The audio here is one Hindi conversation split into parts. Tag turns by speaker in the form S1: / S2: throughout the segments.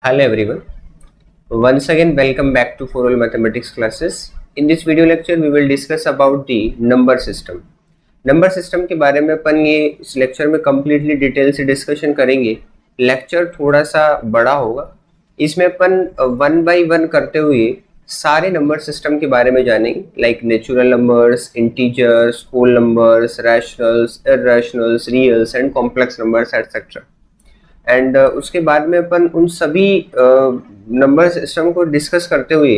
S1: Hello everyone. Once again welcome back to For All Mathematics classes. In this video lecture we will discuss about the number system. Number system के बारे में अपन ये इस लेक्चर में कम्प्लीटली डिटेल से डिस्कशन करेंगे. लेक्चर थोड़ा सा बड़ा होगा. इसमें अपन वन बाय वन करते हुए सारे नंबर सिस्टम के बारे में जानेंगे, like natural numbers, integers, whole numbers, rationals, irrationals, reals and complex numbers etcetera. And उसके बाद में अपन उन सभी नंबर सिस्टम को डिस्कस करते हुए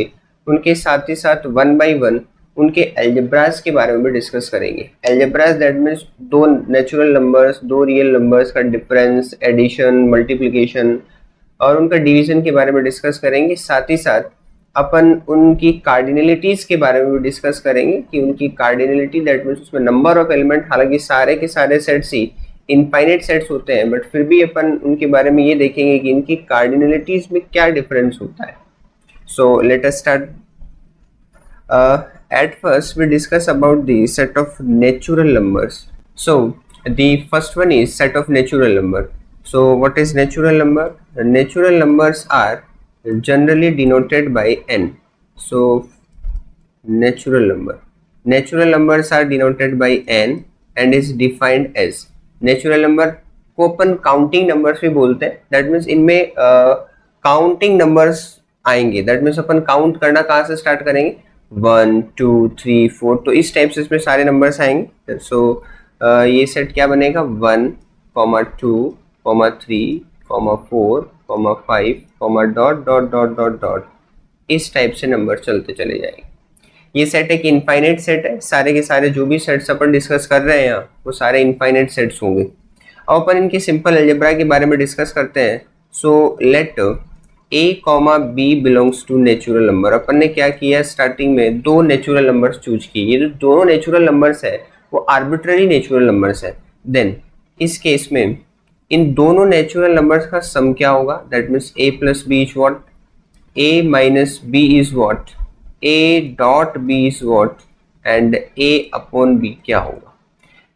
S1: उनके साथ ही साथ वन बाय वन उनके एल्जेब्रास के बारे में भी डिस्कस करेंगे. एल्जेब्रास दैट मीन्स दो नेचुरल नंबर्स, दो रियल नंबर्स का डिफरेंस, एडिशन, मल्टीप्लिकेशन और उनका डिवीजन के बारे में डिस्कस करेंगे. साथ ही साथ अपन उनकी कार्डिनलिटीज के बारे में भी डिस्कस करेंगे कि उनकी कार्डिनलिटी दैट मीन्स उसमें नंबर ऑफ एलिमेंट, हालांकि सारे के सारे सेट्स ही इनफाइनाइट सेट्स होते हैं, बट फिर भी अपन उनके बारे में ये देखेंगे कि इनकी कार्डिनलिटीज में क्या डिफरेंस होता है. So let us start. At first we discuss about the set of natural numbers. So the first one is set of natural number. So what is natural number? The natural numbers are generally denoted by n. So natural numbers are denoted by n and is defined as. Natural number को अपन काउंटिंग नंबर्स भी बोलते हैं. दैट मीन्स इनमें काउंटिंग नंबर्स आएंगे. दैट मीन्स अपन काउंट करना कहाँ से स्टार्ट करेंगे? 1 2 3 4. तो इस टाइप से इसमें सारे नंबर्स आएंगे. सो ये सेट क्या बनेगा? 1, 2, 3, 4, 5, dot dot dot dot dot. इस टाइप से नंबर चलते चले जाएंगे. ये सेट एक इनफाइनाइट सेट है. सारे के सारे जो भी सेट्स अपन डिस्कस कर रहे हैं यहाँ वो सारे इनफाइनाइट सेट्स होंगे. अब अपन इनके सिंपल अलजेब्रा के बारे में डिस्कस करते हैं. So let a, b belongs to natural number. अपन ने क्या किया? स्टार्टिंग में दो नेचुरल नंबर्स चूज किए. ये जो दोनों नेचुरल नंबर्स है वो आर्बिट्ररी नेचुरल नंबर्स है. देन इस केस में इन दोनों नेचुरल नंबर्स का सम क्या होगा? That means a plus b is what? a minus b is what? a dot b is what? And a upon b क्या होगा?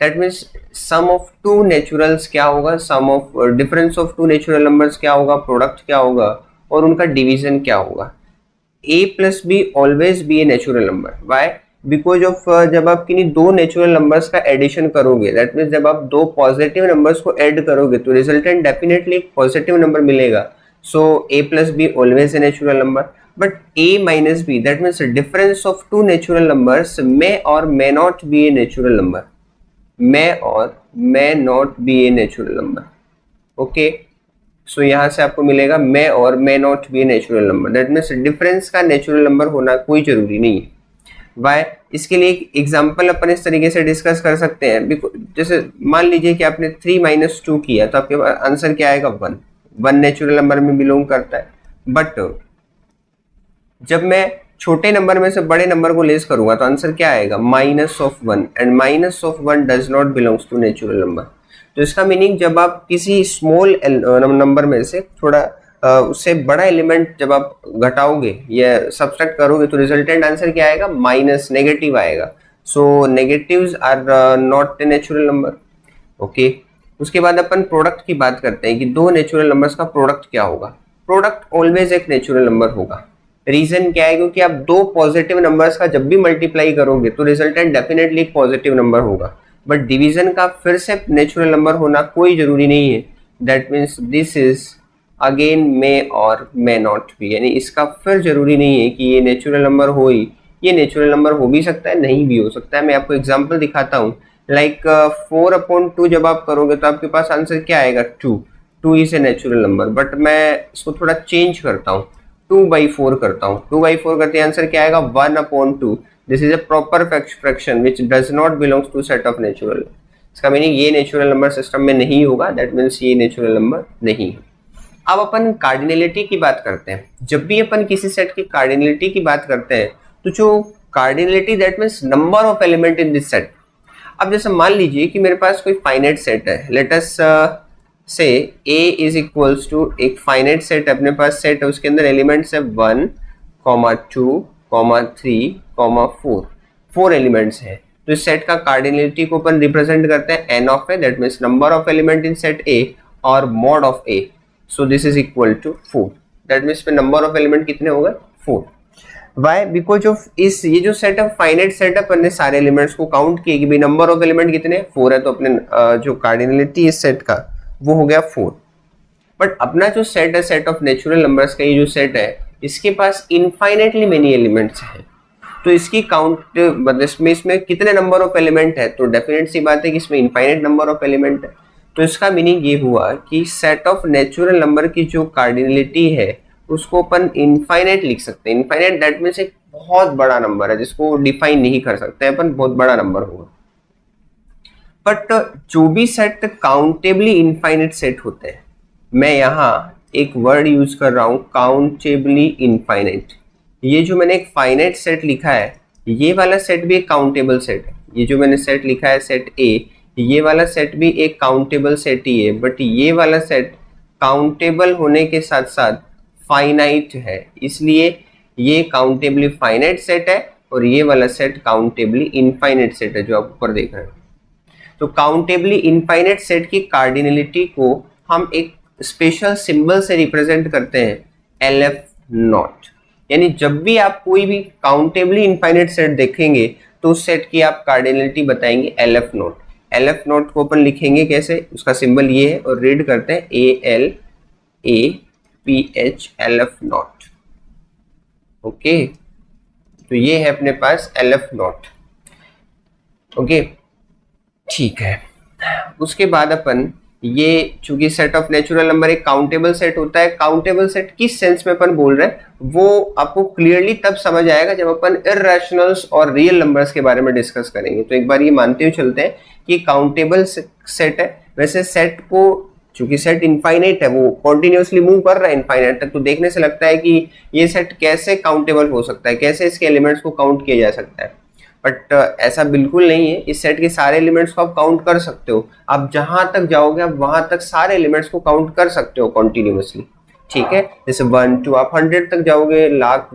S1: That means sum of two naturals क्या होगा? Sum of difference of two natural numbers क्या होगा? प्रोडक्ट क्या होगा? और उनका डिवीजन क्या होगा? a plus b always be a natural number. Why? Because of जब आप किन्हीं दो नेचुरल नंबर्स का एडिशन करोगे, दैट मीन्स जब आप दो पॉजिटिव नंबर्स को ऐड करोगे तो रिजल्टेंट डेफिनेटली एक पॉजिटिव नंबर मिलेगा. So a plus b always a natural number. But a minus b that means difference of two natural numbers may or may not be a natural number. May or may not be a natural number. Okay, so यहाँ से आपको मिलेगा may or may not be a natural number. That means difference का नेचुरल नंबर होना कोई जरूरी नहीं है. वाई? इसके लिए एक एग्जाम्पल अपन इस तरीके से डिस्कस कर सकते हैं. जैसे मान लीजिए कि आपने 3 माइनस 2 किया तो आपके पास आंसर क्या आएगा? 1. 1 नेचुरल नंबर में बिलोंग करता है. बट जब मैं छोटे नंबर में से बड़े नंबर को लेस करूंगा तो आंसर क्या आएगा? Minus of 1. And minus of 1 does not belongs to natural number. तो इसका मीनिंग जब आप किसी स्मॉल नंबर में से थोड़ा उससे बड़ा एलिमेंट जब आप घटाओगे या सब्सट्रैक्ट करोगे तो रिजल्टेंट आंसर क्या आएगा? माइनस, नेगेटिव आएगा. So negatives are not a natural number. Okay, उसके बाद अपन प्रोडक्ट की बात करते हैं कि दो नेचुरल नंबर्स का प्रोडक्ट क्या होगा. प्रोडक्ट ऑलवेज एक नेचुरल नंबर होगा. रीजन क्या है? क्योंकि आप दो पॉजिटिव नंबर्स का जब भी मल्टीप्लाई करोगे तो रिजल्टेंट डेफिनेटली एक पॉजिटिव नंबर होगा. बट डिवीजन का फिर से नेचुरल नंबर होना कोई जरूरी नहीं है. That means this is again may or may not B. यानी इसका फिर जरूरी नहीं है कि ये नेचुरल नंबर हो ही. ये नेचुरल नंबर हो भी सकता है, नहीं भी हो सकता है. मैं आपको एग्जांपल दिखाता हूँ. लाइक 4/2 जब आप करोगे तो आपके पास आंसर क्या आएगा? 2. 2 is a natural number. But मैं इसको थोड़ा चेंज करता हूँ, 2/4 करता हूँ. 2/4 करते आंसर क्या आएगा? 1/2. This is a proper fraction which does not belongs to set of natural. इसका मीनिंग ये नेचुरल नंबर सिस्टम में नहीं होगा. दैट मीन्स ये नेचुरल नंबर नहीं है. अब अपन कार्डिनलिटी की बात करते हैं. जब भी अपन किसी सेट की कार्डिनलिटी की बात करते हैं तो जो cardinality that means number of element in this set. अब जैसे मान लीजिए कि मेरे पास कोई फाइनाइट सेट है. लेट अस से a इज इक्वल्स टू एक फाइनाइट सेट अपने पास सेट है, उसके अंदर एलिमेंट्स है 1, 2, 3, 4. 4 एलिमेंट्स हैं. तो इस सेट का कार्डिनलिटी को अपन रिप्रेजेंट करते हैं n of a. That means number of element in set a और mod of a. So this is equal to 4. That means में नंबर ऑफ एलिमेंट कितने हो गए 4. वाई? बिकॉज ऑफ इस ये जो सेट है फाइनाइट सेट है, अपन ने सारे एलिमेंट्स को काउंट किए कि भाई नंबर ऑफ एलिमेंट कितने 4 है, तो अपने जो कार्डिनलिटी इस सेट का वो हो गया 4. बट अपना जो सेट है सेट ऑफ नेचुरल नंबर्स का ये जो सेट है इसके पास इनफाइनाइटली मेनी एलिमेंट्स हैं, तो इसकी काउंट मतलब इसमें कितने नंबर ऑफ एलिमेंट है, तो डेफिनेट सी बात है कि इसमें इनफाइनाइट नंबर ऑफ एलिमेंट है. तो इसका मीनिंग ये हुआ कि सेट ऑफ नेचुरल नंबर की जो कार्डिनलिटी है उसको अपन इनफाइनाइट लिख सकते हैं. इनफाइनाइट दैट मीन्स एक बहुत बड़ा नंबर है जिसको डिफाइन नहीं कर सकते अपन, बहुत बड़ा नंबर होगा. बट जो भी सेट काउंटेबली इनफाइनाइट सेट होते हैं, मैं यहाँ एक वर्ड यूज कर रहा हूँ काउंटेबली इनफाइनाइट. ये जो मैंने एक फाइनाइट सेट लिखा है ये वाला सेट भी एक काउंटेबल सेट है. ये जो मैंने सेट लिखा है सेट ए, ये वाला सेट भी एक काउंटेबल सेट ही है. बट ये वाला सेट काउंटेबल होने के साथ साथ फाइनाइट है, इसलिए ये काउंटेबली फाइनाइट सेट है और ये वाला सेट काउंटेबली इनफाइनाइट सेट है जो आप ऊपर देख रहे हैं. तो काउंटेबली इनफाइनाइट सेट की कार्डिनलिटी को हम एक स्पेशल सिंबल से रिप्रेजेंट करते हैं LF नॉट. यानी जब भी आप कोई भी काउंटेबली इनफाइनाइट सेट देखेंगे तो उस सेट की आप कार्डिनलिटी बताएंगे LF नॉट. LF नॉट को अपन लिखेंगे कैसे, उसका सिंबल ये है और रीड करते हैं ALAPH LF नॉट. ओके, तो ये है अपने पास LF नॉट. ओके, ठीक है. उसके बाद अपन ये चूंकि सेट ऑफ नेचुरल नंबर एक काउंटेबल सेट होता है, काउंटेबल सेट किस सेंस में अपन बोल रहे हैं वो आपको क्लियरली तब समझ आएगा जब अपन इर्रेशनल्स और रियल नंबर्स के बारे में डिस्कस करेंगे. तो एक बार ये मानते हुए चलते हैं कि काउंटेबल सेट है. वैसे सेट को चूंकि सेट इनफाइनाइट है, वो कॉन्टिन्यूसली मूव कर रहा है इनफाइनाइट तक, तो देखने से लगता है कि ये सेट कैसे काउंटेबल हो सकता है, कैसे इसके एलिमेंट्स को काउंट किया जा सकता है. बट ऐसा बिल्कुल नहीं है. इस सेट के सारे एलिमेंट्स को आप काउंट कर सकते हो. आप जहां तक जाओगे आप वहां तक सारे एलिमेंट्स को काउंट कर सकते हो कॉन्टिन्यूसली. ठीक है, जैसे 1 2 आप 100 तक जाओगे, लाख,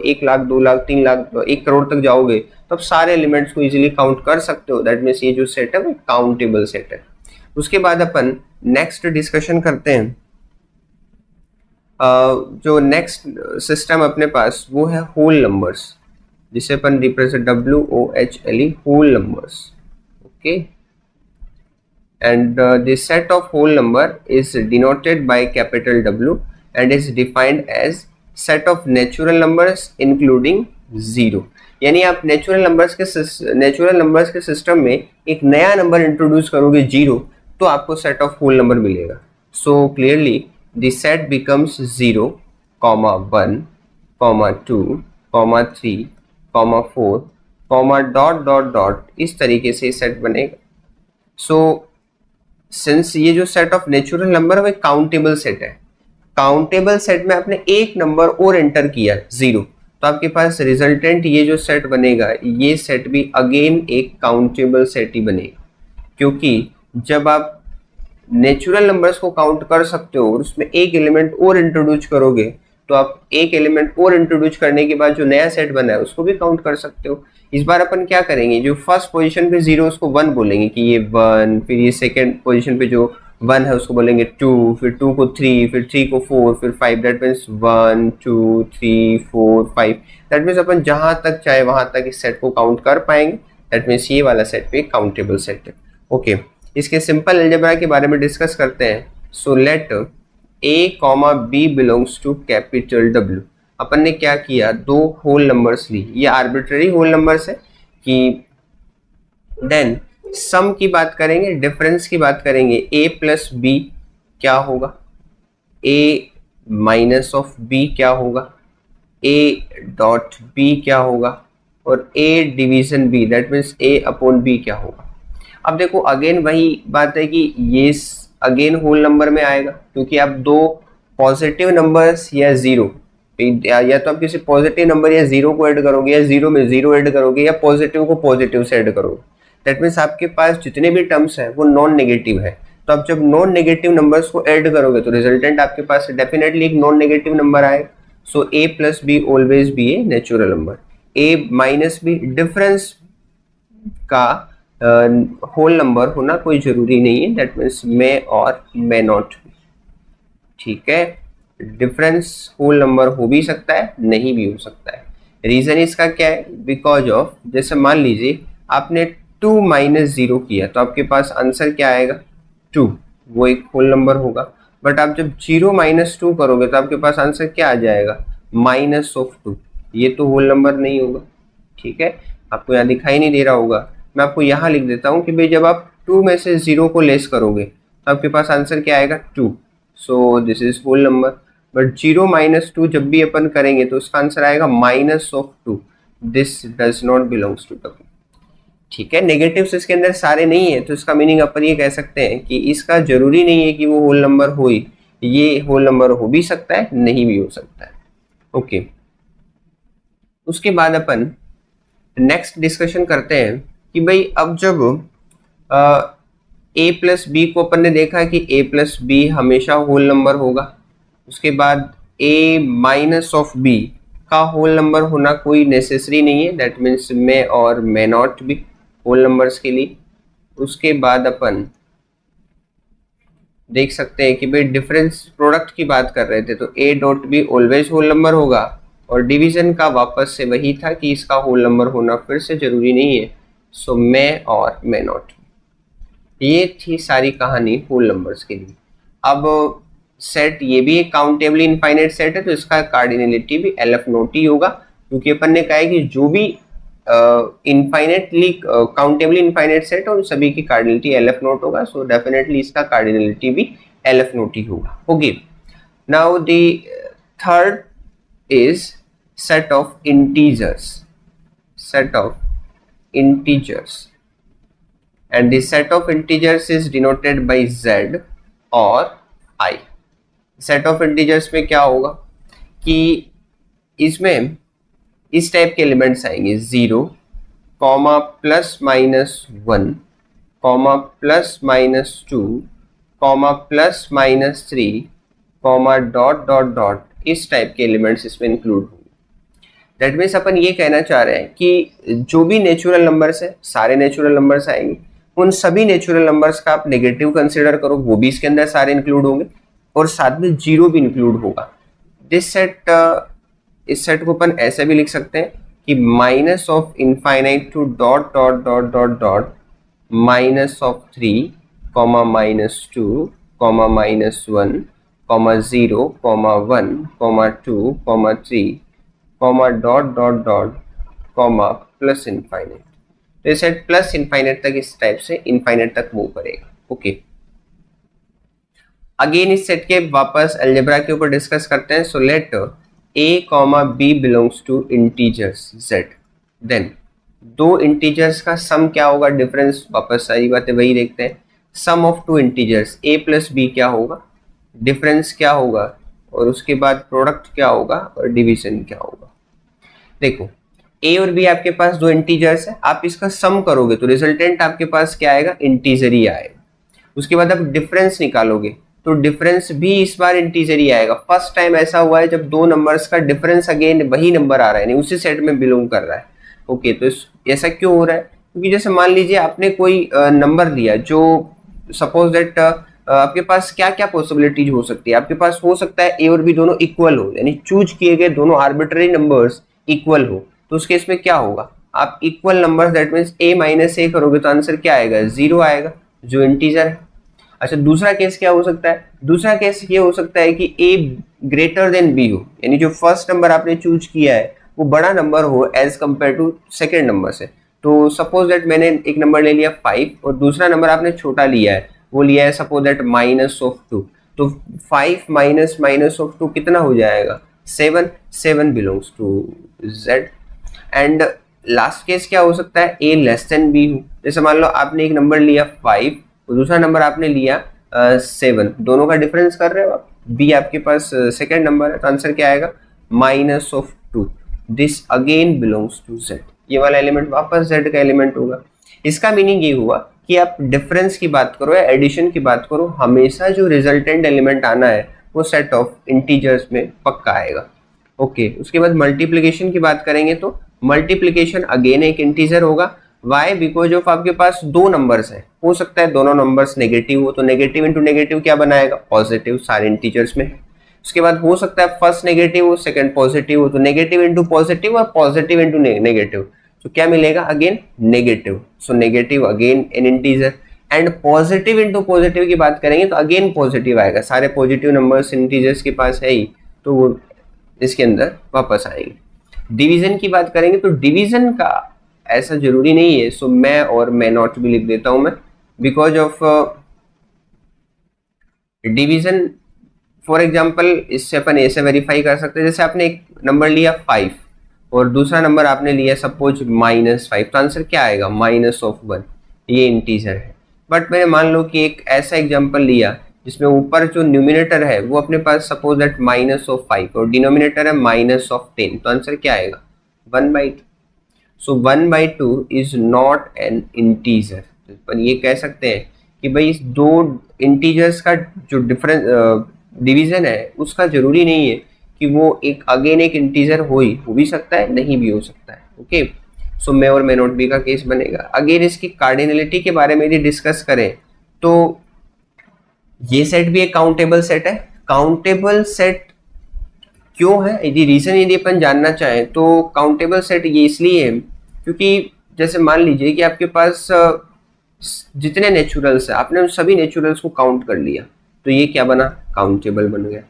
S1: 1 लाख, 2 लाख, 3 लाख, 1 करोड़ तक जाओगे तो आप सारे एलिमेंट्स को इजीली काउंट कर सकते हो. दैट मीन्स ये जो सेट है वो काउंटेबल सेट है. उसके बाद अपन नेक्स्ट डिस्कशन करते हैं. जो नेक्स्ट सिस्टम अपने पास वो है होल नंबर्स, जिसे अपन represent WHLE whole numbers. Okay, and this set of whole number is denoted by capital W and is defined as set of natural numbers including 0. यानी आप नेचुरल नंबर्स के सिस्टम में एक नया नंबर इंट्रोड्यूस करोगे 0 तो आपको सेट ऑफ होल नंबर मिलेगा. So clearly the set becomes 0, 1, 2, 3, 4, dot इस तरीके से सेट बनेगा. सो सिंस ये जो सेट ऑफ नेचुरल नंबर है वो काउंटेबल सेट है, काउंटेबल सेट में आपने एक नंबर और एंटर किया 0, तो आपके पास रिजल्टेंट ये जो सेट बनेगा ये सेट भी अगेन एक काउंटेबल सेट ही बनेगा. क्योंकि जब आप नेचुरल नंबर्स को काउंट कर सकते हो और उसमें एक एलिमेंट और इंट्रोड्यूस करोगे तो आप एक एलिमेंट और इंट्रोड्यूस करने के बाद जो नया सेट बना है उसको भी काउंट कर सकते हो. इस बार अपन क्या करेंगे, जो फर्स्ट पोजीशन पे 0 उसको 1 बोलेंगे कि ये 1, फिर ये सेकंड पोजीशन पे जो 1 है उसको बोलेंगे 2, फिर 2 को 3, फिर 3 को 4, फिर 5. That means 1 2 3 4 5. दैट मीन्स अपन जहां तक चाहे वहां तक इस सेट को काउंट कर पाएंगे. दैट मीन्स ये वाला सेट भी काउंटेबल सेट है. ओके, इसके सिंपल अलजेब्रा के बारे में डिस्कस करते हैं. So let A, B belongs to capital W. अपन ने क्या किया, दो होल नंबर्स ली, ये आर्बिट्ररी होल नंबर्स है कि देन सम की बात करेंगे, डिफरेंस की बात करेंगे. A प्लस B क्या होगा, A माइनस ऑफ B क्या होगा, A डॉट B क्या होगा और A division B that means A upon B क्या होगा. अब देखो अगेन वही बात है कि ये अगेन होल नंबर में आएगा क्योंकि आप दो पॉजिटिव नंबर्स या 0 या तो आप किसी पॉजिटिव नंबर या 0 को ऐड करोगे या 0 में 0 ऐड करोगे या पॉजिटिव को पॉजिटिव से ऐड करोगे. दैट मीन्स आपके पास जितने भी टर्म्स हैं वो नॉन नेगेटिव है. तो आप जब नॉन नेगेटिव नंबर्स को ऐड करोगे तो रिजल्टेंट आपके पास डेफिनेटली एक नॉन नेगेटिव नंबर आएगा. सो A plus B always be a natural number. A minus B difference का होल नंबर होना कोई जरूरी नहीं है. That means may or may not. ठीक है, डिफरेंस होल नंबर हो भी सकता है, नहीं भी हो सकता है। रीजन इसका क्या है? बिकॉज ऑफ, जैसे मान लीजिए आपने 2 माइनस 0 किया तो आपके पास आंसर क्या आएगा? 2, वो एक होल नंबर होगा। बट आप जब 0 माइनस 2 करोगे तो आपके पास आंसर क्या आ जाएगा? माइनस ऑफ 2, ये तो होल नंबर नहीं होगा। ठीक है, आपको यहाँ दिखाई नहीं दे रहा होगा, मैं आपको यहाँ लिख देता हूँ कि भाई जब आप 2 में से 0 को लेस करोगे तो आपके पास आंसर क्या आएगा? 2, so this is whole number. But 0 minus 2 जब भी अपन करेंगे तो उसका आंसर आएगा minus of 2, this does not belongs to two. ठीक है, नेगेटिव्स इसके अंदर सारे नहीं है, तो इसका मीनिंग अपन ये कह सकते हैं कि इसका जरूरी नहीं है कि वो होल नंबर हो ही, ये होल नंबर हो भी सकता है, नहीं भी हो सकता है। ओके, उसके बाद अपन नेक्स्ट डिस्कशन करते हैं कि भाई अब जब a प्लस बी को अपन ने देखा कि a प्लस बी हमेशा होल नंबर होगा, उसके बाद a माइनस ऑफ b का होल नंबर होना कोई नेसेसरी नहीं है, that means may or may not भी होल नंबर्स के लिए। उसके बाद अपन देख सकते हैं कि भाई डिफरेंस प्रोडक्ट की बात कर रहे थे तो a dot b always whole number होगा, और डिवीजन का वापस से वही था कि इसका होल नंबर होना फिर से जरूरी नहीं है, सो मे और मे नॉट। ये थी सारी कहानी होल नंबर्स के लिए। अब सेट ये भी एक काउंटेबली इनफाइनाइट सेट है, तो इसका कार्डिनलिटी भी LF नोट ही होगा, क्योंकि अपन ने कहा है कि जो भी इनफाइनाइटली काउंटेबली इनफाइनाइट सेट और सभी की कार्डिनलिटी LF नोट होगा, सो डेफिनेटली इसका कार्डिनलिटी भी LF नोट ही होगा। Okay, now the third is set of integers, and the set of integers is denoted by z or I। set of integers में क्या होगा कि इसमें इस टाइप के एलिमेंट्स आएंगे 0, comma plus minus 1, comma plus minus 2, comma plus minus 3, comma dot dot dot, इस टाइप के एलिमेंट्स इसमें इंक्लूड होंगे। दैट मीन्स अपन ये कहना चाह रहे हैं कि जो भी नेचुरल नंबर्स है, सारे नेचुरल नंबर्स आएंगे, उन सभी नेचुरल नंबर्स का आप नेगेटिव कंसिडर करो, वो भी इसके अंदर सारे इंक्लूड होंगे, और साथ में 0 भी इंक्लूड होगा। दिस सेट, इस सेट को अपन ऐसे भी लिख सकते हैं कि minus of infinite to dot dot dot dot dot minus of 3, comma minus 2, comma minus 1, comma 0, comma 1, comma 2, comma 3, comma dot dot dot, comma plus infinite. तो ये सेट प्लस इनफाइनाइट तक इस टाइप से इनफाइनाइट तक मूव करेगा। ओके, अगेन इस सेट के वापस अलजेब्रा के ऊपर डिस्कस करते हैं। So let a comma b belongs to integers z, then दो इंटीजर्स का सम क्या होगा? डिफरेंस, वापस सारी बातें वही देखते हैं। Sum of two integers a plus b क्या होगा? डिफरेंस क्या होगा, और उसके बाद प्रोडक्ट क्या होगा, और डिवीजन क्या होगा। देखो, a और b आपके पास दो इंटीजर्स है, आप इसका सम करोगे तो रिजल्टेंट आपके पास क्या आएगा? इंटीजर ही आएगा। उसके बाद आप डिफरेंस निकालोगे तो डिफरेंस भी इस बार इंटीजर ही आएगा। फर्स्ट टाइम ऐसा हुआ है जब दो नंबर्स का डिफरेंस अगेन वही नंबर आ रहा है, नहीं उसी सेट में बिलोंग कर रहा है। ओके, तो ऐसा क्यों हो रहा है? क्योंकि जैसे मान लीजिए आपने कोई नंबर लिया, जो सपोज दैट आपके पास क्या क्या पॉसिबिलिटीज हो सकती है? आपके पास हो सकता है a और b दोनों इक्वल हो, यानी चूज किए गए दोनों आर्बिट्ररी नंबर्स इक्वल हो, तो उस केस में क्या होगा? आप equal numbers, that means a minus a करोगे तो आंसर क्या आएगा? 0 आएगा, जो इंटीजर है। अच्छा, दूसरा केस क्या हो सकता है? दूसरा केस ये हो सकता है कि a ग्रेटर देन b हो, यानी जो फर्स्ट नंबर आपने चूज किया है वो बड़ा नंबर हो as compare to second number से। तो सपोज दैट मैंने एक नंबर ले लिया 5 और दूसरा नंबर आपने छोटा लिया है, वो लिया है सपोज दैट माइनस ऑफ 2, तो 5 माइनस माइनस ऑफ 2 कितना हो जाएगा? 7, 7 belongs to z। And last case क्या हो सकता है? a लेस देन b हो, जैसे मान लो आपने एक नंबर लिया 5 और दूसरा नंबर आपने लिया 7, दोनों का डिफरेंस कर रहे हो आप, b आपके पास सेकेंड नंबर है, तो आंसर क्या आएगा? Minus of 2, this again belongs to z। ये वाला एलिमेंट वापस z का एलिमेंट होगा। इसका मीनिंग ये हुआ कि आप डिफरेंस की बात करो या एडिशन की बात करो, हमेशा जो रिजल्टेंट एलिमेंट आना है वो सेट ऑफ इंटीजर्स में पक्का आएगा। ओके, उसके बाद मल्टीप्लिकेशन की बात करेंगे तो मल्टीप्लिकेशन अगेन एक इंटीजर होगा। वाई? बिकॉज ऑफ आपके पास दो नंबर्स हैं, हो सकता है दोनों नंबर्स नेगेटिव हो, तो नेगेटिव इंटू नेगेटिव क्या बनाएगा? पॉजिटिव, सारे इंटीजर्स में। उसके बाद हो सकता है फर्स्ट नेगेटिव हो सेकंड पॉजिटिव हो, तो नेगेटिव इंटू पॉजिटिव और पॉजिटिव इंटू नेगेटिव, तो क्या मिलेगा again negative, so negative again an integer. And positive into positive की बात करेंगे तो अगेन पॉजिटिव आएगा, सारे पॉजिटिव नंबर्स इंटीजर्स के पास है ही, तो वो इसके अंदर वापस आएंगे। डिवीजन की बात करेंगे तो डिवीजन का ऐसा जरूरी नहीं है, सो मैं और मैं नॉट भी लिख देता हूं मैं, because of division for example इससे अपन ऐसे वेरीफाई कर सकते हैं, जैसे आपने एक नंबर लिया 5 और दूसरा नंबर आपने लिया सपोज -5, तो आंसर क्या आएगा -1, ये इंटीजर है। बट मैंने मान लो कि एक ऐसा एग्जाम्पल लिया जिसमें ऊपर जो न्यूमिनेटर है वो अपने पास सपोज दैट -5 और डिनोमिनेटर है -10, तो आंसर क्या आएगा 1/2। सो 1/2 इज नॉट एन इंटीजर। पर ये कह सकते हैं कि भाई इस दो इंटीजर्स का जो डिफरेंस डिवीजन है उसका जरूरी नहीं है कि वो एक इंटीजर हो भी सकता है, नहीं भी हो सकता है। Okay, so may or may not B का केस बनेगा। अगर इसकी कार्डिनलिटी के बारे में यदि डिस्कस करें तो ये सेट भी एक काउंटेबल सेट है। काउंटेबल सेट क्यों है, यदि रीजन यदि अपन जानना चाहें तो काउंटेबल सेट ये इसलिए है क्योंकि जैसे मान लीजिए कि आपके पास जितने नेचुरल्स है आपने उन सभी नेचुरल्स को काउंट कर लिया, तो ये क्या बना काउंटेबल बन गया।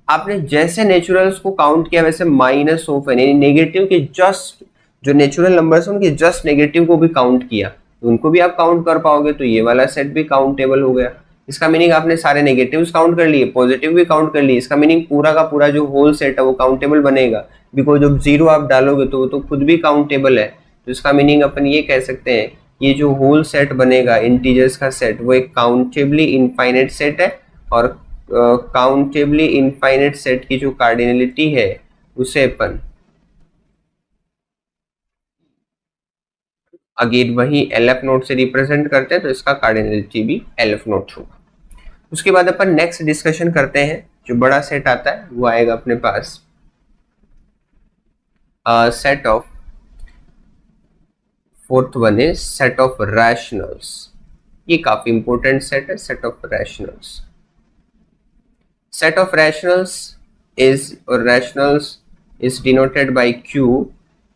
S1: आपने जैसे नेचुरल्स को काउंट किया वैसे -1 यानी नेगेटिव के जस्ट जो नेचुरल नंबर्स हैं उनके जस्ट नेगेटिव को भी काउंट किया, तो उनको भी आप काउंट कर पाओगे, तो ये वाला सेट भी काउंटेबल हो गया। इसका मीनिंग आपने सारे नेगेटिव्स काउंट कर लिए, पॉजिटिव भी काउंट कर लिए, इसका मीनिंग पूरा का पूरा जो होल सेट है वो काउंटेबल बनेगा, बिकॉज जब 0 आप डालोगे तो वो तो खुद भी काउंटेबल है। तो इसका मीनिंग अपन ये कह सकते हैं ये जो होल सेट बनेगा इंटीजर्स का सेट वो एक काउंटेबली इनफाइनाइट सेट है, और काउंटेबली इनफाइनाइट सेट की जो कार्डिनलिटी है उसे अपन अगेन वही LF नोट से रिप्रेजेंट करते हैं, तो इसका कार्डिनलिटी भी LF नोट होगा। उसके बाद अपन नेक्स्ट डिस्कशन करते हैं, जो बड़ा सेट आता है वो आएगा अपने पास set of, fourth one is set of rationals. ये काफी इंपॉर्टेंट सेट है, set of rationals. Set of rationals is denoted by Q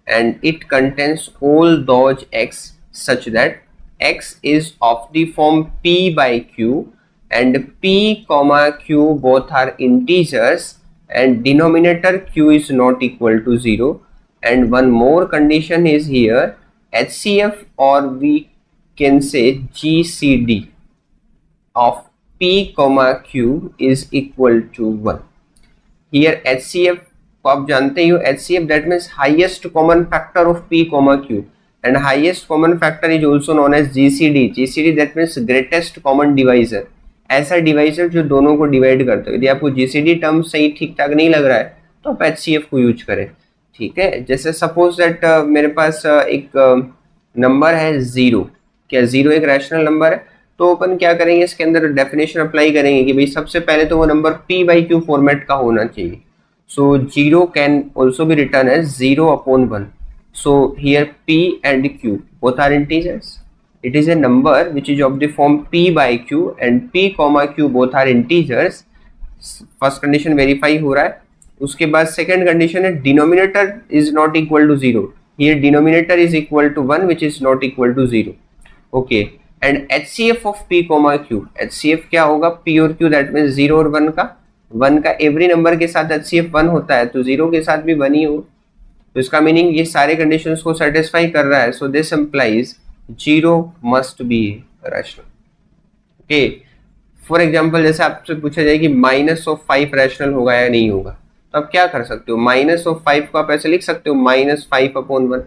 S1: and it contains all those x such that x is of the form p by q and p comma q both are integers and denominator q is not equal to 0, and one more condition is here HCF or we can say GCD of p comma q is equal to 1. Here HCF को आप जानते ही हो, HCF that means highest common factor of p comma q and highest common factor is also known as GCD. GCD that means greatest common divisor, ऐसा डिवाइजर जो दोनों को डिवाइड करता है। यदि आपको GCD टर्म सही ठीक ठाक नहीं लग रहा है तो आप HCF को यूज करें, ठीक है। जैसे सपोज दैट मेरे पास एक नंबर है 0, क्या 0 एक रैशनल नंबर है, तो अपन क्या करेंगे इसके अंदर डेफिनेशन अप्लाई करेंगे कि भाई सबसे पहले तो वो number p by q format का होना चाहिए। So 0 can also be written as 0/1। So here p and q both are integers. It is a number which is of the form p by q and p comma q both are integers. First condition verify हो रहा है। उसके बाद सेकेंड कंडीशन है denominator is not equal to 0। Here denominator is equal to 1 which is not equal to 0. Okay, and HCF of p comma q, HCF क्या होगा p और q दैट मीन्स 0 और 1 का एवरी नंबर के साथ HCF 1 होता है, तो 0 के साथ भी 1 ही हो, तो इसका मीनिंग ये सारे कंडीशंस को सेटिस्फाई कर रहा है। So this implies 0 must be rational. Okay, for example जैसे आपसे पूछा जाए कि -5 रैशनल होगा या नहीं होगा, तो आप क्या कर सकते हो, -5 को आप ऐसे लिख सकते हो -5/1।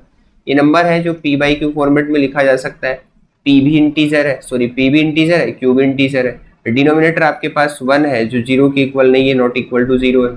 S1: ये नंबर है जो p by q फॉर्मेट में लिखा जा सकता है। p भी इंटीजर है, p भी इंटीजर है, q भी इंटीजर है। डिनोमिनेटर आपके पास 1 है जो 0 के इक्वल नहीं है, नॉट इक्वल टू 0 है,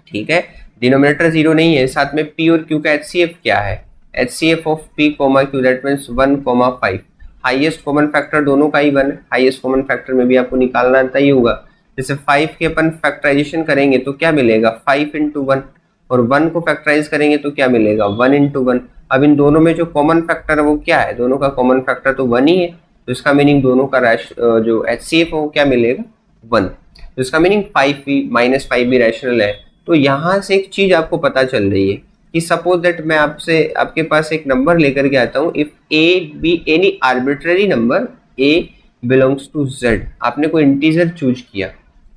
S1: ठीक है। डिनोमिनेटर 0 नहीं है, साथ में p और q का HCF क्या है, HCF of p comma q that means 1,5। Highest common factor दोनों का ही 1 है, हाईएस्ट कॉमन फैक्टर में भी आपको निकालना आता ही होगा। जैसे 5 के अपन फैक्टराइजेशन करेंगे तो क्या मिलेगा 5 into 1, और 1 को फैक्टराइज करेंगे तो क्या मिलेगा 1 into 1। अब इन दोनों में जो कॉमन फैक्टर है वो क्या है, दोनों का कॉमन फैक्टर तो 1 ही है, तो इसका मीनिंग दोनों का जो HCF है वो क्या मिलेगा 1। इसका मीनिंग 5 भी रैशनल है। तो यहाँ से एक चीज आपको पता चल रही है कि सपोज दैट मैं आपके पास एक नंबर लेकर के आता हूँ, if a b any arbitrary number a belongs to Z, आपने कोई इंटीजर चूज किया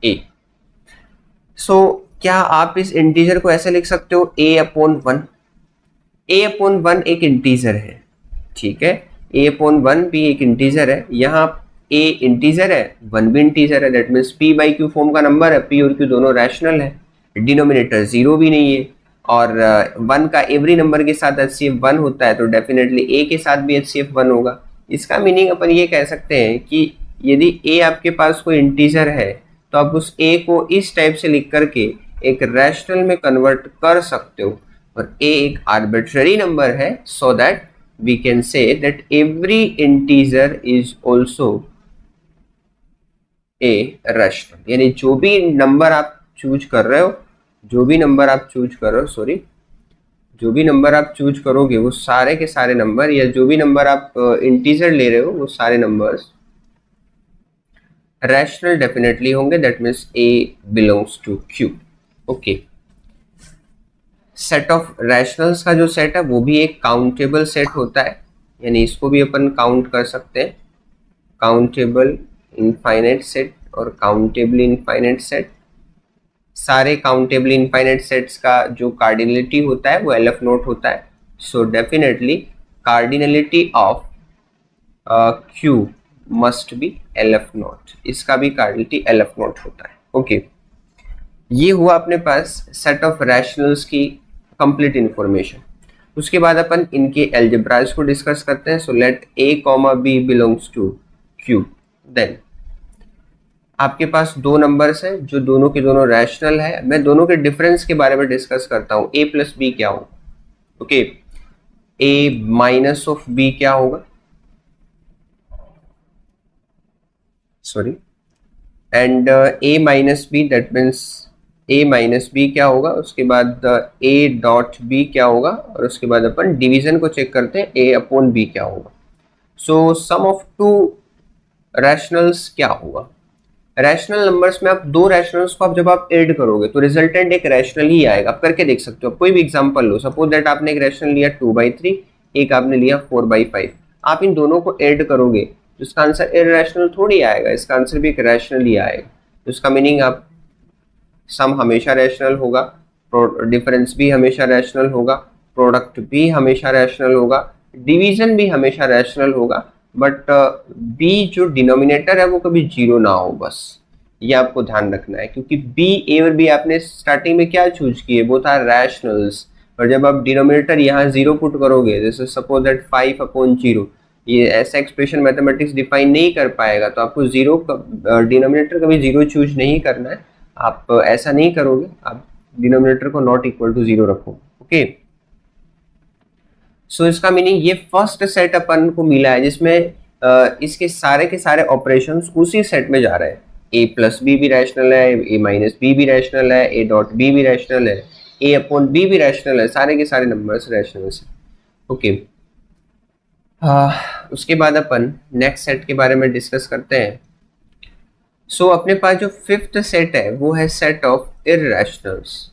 S1: ए, सो क्या आप इस इंटीजर को ऐसे लिख सकते हो a अपॉन 1? a अपॉन 1 एक इंटीजर है, ठीक है, a अपॉन 1 भी एक इंटीजर है, यहाँ a इंटीजर है 1 भी इंटीजर है, that means p by Q form का नंबर है, p और q दोनों रैशनल है, डिनोमिनेटर 0 भी नहीं है, और 1 का एवरी नंबर के साथ HCF 1 होता है, तो डेफिनेटली a के साथ भी HCF 1 होगा। इसका मीनिंग अपन ये कह सकते हैं कि यदि a आपके पास कोई इंटीजर है तो आप उस a को इस टाइप से लिख करके एक रैशनल में कन्वर्ट कर सकते हो, और a एक आर्बिट्ररी नंबर है, so that we can say that every integer is also a rational. यानी जो भी नंबर आप चूज कर रहे हो, जो भी नंबर आप चूज करोगे वो सारे के सारे नंबर, या जो भी नंबर आप इंटीजर ले रहे हो वो सारे नंबर्स रैशनल डेफिनेटली होंगे, that means a belongs to q। Okay, set of rationals का जो सेट है वो भी एक काउंटेबल सेट होता है, यानी इसको भी अपन काउंट कर सकते हैं, काउंटेबल इनफाइनाइट सेट और काउंटेबल इनफाइनाइट सेट। सारे काउंटेबल इनफाइनाइट सेट्स का जो कार्डिनलिटी होता है वो LF नोट होता है, so definitely cardinality of Q must be LF note, इसका भी कार्डिनलिटी LF नोट होता है। ओके, ये हुआ अपने पास सेट ऑफ रैशनल्स की कंप्लीट इंफॉर्मेशन। उसके बाद अपन इनके एल्जेब्रास को डिस्कस करते हैं। So let a, b belongs to q, then आपके पास दो नंबर्स हैं जो दोनों के दोनों रैशनल है। मैं दोनों के डिफरेंस के बारे में डिस्कस करता हूँ। a प्लस बी क्या होगा? Okay, a minus of b क्या होगा? Sorry, and a minus b, that means a minus b क्या होगा? उसके बाद a डॉट b क्या होगा? और उसके बाद अपन डिवीजन को चेक करते हैं, a अपॉन b क्या होगा। सो सम ऑफ टू रैशनल्स क्या होगा? रैशनल नंबर्स में आप दो रैशनल्स को जब आप ऐड करोगे तो रिजल्टेंट एक रैशनल ही आएगा। आप करके देख सकते हो। आप कोई भी एग्जांपल लो, सपोज दैट आपने एक रैशनल लिया 2/3, एक आपने लिया 4/5, आप इन दोनों को ऐड करोगे तो इसका आंसर इररेशनल थोड़ी आएगा, इसका आंसर भी एक रैशनल ही आएगा। तो इसका मीनिंग आप सम हमेशा रैशनल होगा, डिफरेंस भी हमेशा रैशनल होगा, प्रोडक्ट भी हमेशा रैशनल होगा, डिवीजन भी हमेशा रैशनल होगा, बट b जो डिनोमिनेटर है वो कभी जीरो ना हो, बस ये आपको ध्यान रखना है। क्योंकि b, a और b आपने स्टार्टिंग में क्या चूज किए, वो था रैशनल्स, और जब आप डिनोमिनेटर यहाँ जीरो पुट करोगे, जैसे सपोज दैट 5/0, ये ऐसा एक्सप्रेशन मैथमेटिक्स डिफाइन नहीं कर पाएगा, तो आपको जीरो डिनोमिनेटर कभी जीरो चूज नहीं करना है। आप ऐसा नहीं करोगे, आप डिनोमिनेटर को नॉट इक्वल टू जीरो रखो। ओके, सो इसका मीनिंग ये फर्स्ट सेट अपन को मिला है जिसमें इसके सारे के सारे ऑपरेशंस उसी सेट में जा रहे हैं। a प्लस बी भी रैशनल है, a माइनस बी भी रैशनल है, a डॉट बी भी रैशनल है, a अपॉन बी भी रैशनल है, सारे के सारे नंबर्स रैशनल है। ओके, उसके बाद अपन नेक्स्ट सेट के बारे में डिस्कस करते हैं। सो अपने पास जो फिफ्थ सेट है वो है set of irrationals.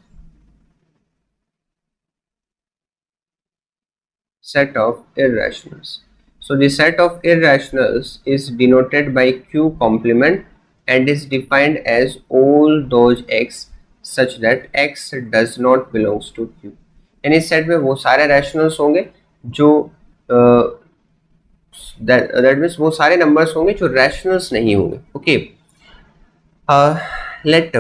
S1: Set of irrationals. So the set of irrationals is denoted by Q complement and is defined as all those x such that x does not belongs to Q. यानी इस सेट में वो सारे रैशनल्स होंगे जो that means वो सारे नंबर्स होंगे जो रैशनल्स नहीं होंगे। ओके, लेट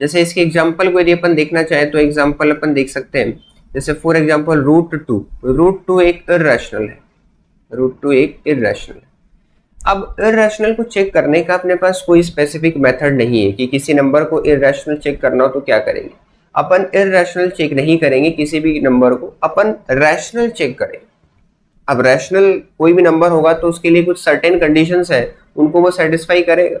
S1: जैसे इसके एग्जांपल को यदि अपन देखना चाहे तो एग्जांपल अपन देख सकते हैं। जैसे फॉर एग्जांपल रूट टू एक इररेशनल है, √2 एक इररेशनल है। अब इररेशनल को चेक करने का अपने पास कोई स्पेसिफिक मेथड नहीं है कि किसी नंबर को इररेशनल चेक करना हो तो क्या करेंगे। अपन इररेशनल चेक नहीं करेंगे किसी भी नंबर को, अपन रैशनल चेक करेंगे। अब रैशनल कोई भी नंबर होगा तो उसके लिए कुछ सर्टेन कंडीशंस है, उनको वो सेटिस्फाई करेगा।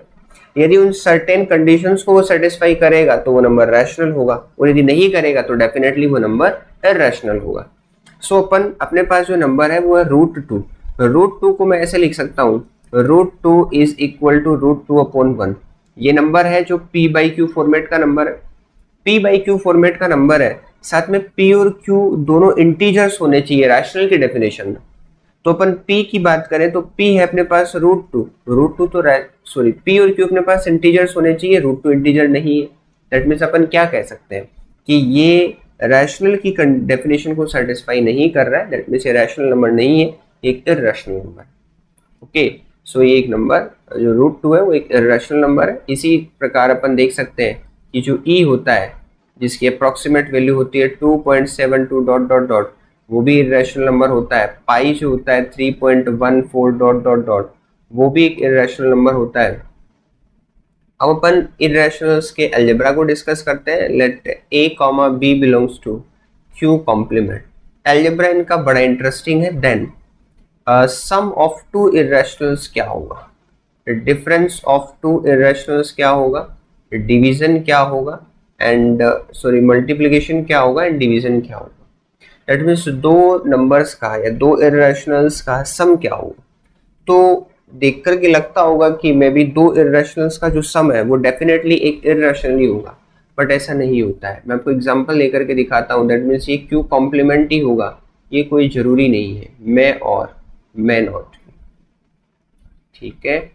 S1: यदि उन सर्टेन कंडीशंस को वो सेटिस्फाई करेगा तो वो नंबर रैशनल होगा, और यदि नहीं करेगा तो डेफिनेटली वो नंबर इररेशनल होगा। सो अपन अपने पास जो नंबर है वो है √2। √2 को मैं ऐसे लिख सकता हूँ √2 इज इक्वल टू √2/1। ये नंबर है जो p बाई क्यू फॉर्मेट का नंबर है, p बाई क्यू फॉर्मेट का नंबर है, साथ में p और q दोनों इंटीजर्स होने चाहिए रैशनल की डेफिनेशन में। तो अपन p की बात करें तो p है अपने पास √2 तो सॉरी p और q अपने पास इंटीजर्स होने चाहिए, √2 इंटीजर नहीं है। दैट मीन्स अपन क्या कह सकते हैं कि ये रैशनल की डेफिनेशन को सेटिस्फाई नहीं कर रहा है, दैट मीन्स ये रैशनल नंबर नहीं है, एक इरैशनल नंबर। ओके, सो ये एक नंबर जो √2 है वो एक इरैशनल नंबर है। इसी प्रकार अपन देख सकते हैं कि जो e होता है जिसकी अप्रॉक्सीमेट वैल्यू होती है 2.72 डॉट डॉट डॉट, वो भी इरैशनल नंबर होता है। पाई जो होता है 3.14 डॉट डॉट डॉट, वो भी एक इरैशनल नंबर होता है। अब अपन इरैशनल्स के अलजेब्रा को डिस्कस करते हैं। Let a, b belongs to q complement. Algebra इनका बड़ा इंटरेस्टिंग है। Then sum of two irrationals क्या होगा, डिफरेंस ऑफ टू इरैशनल्स क्या होगा, डिवीजन क्या होगा एंड सॉरी मल्टीप्लिकेशन क्या होगा एंड डिवीजन क्या होगा। दैट मीन्स दो नंबर्स का या दो इरैशनल्स का सम क्या होगा। तो देख करके लगता होगा कि मे बी दो इरैशनल्स का जो सम है वो डेफिनेटली एक इरैशनल ही होगा, बट ऐसा नहीं होता है। मैं आपको एग्जांपल लेकर के दिखाता हूँ। दैट मीन्स ये क्यू कॉम्प्लीमेंट ही होगा, ये कोई जरूरी नहीं है, मैं और मैं नॉट। ठीक है,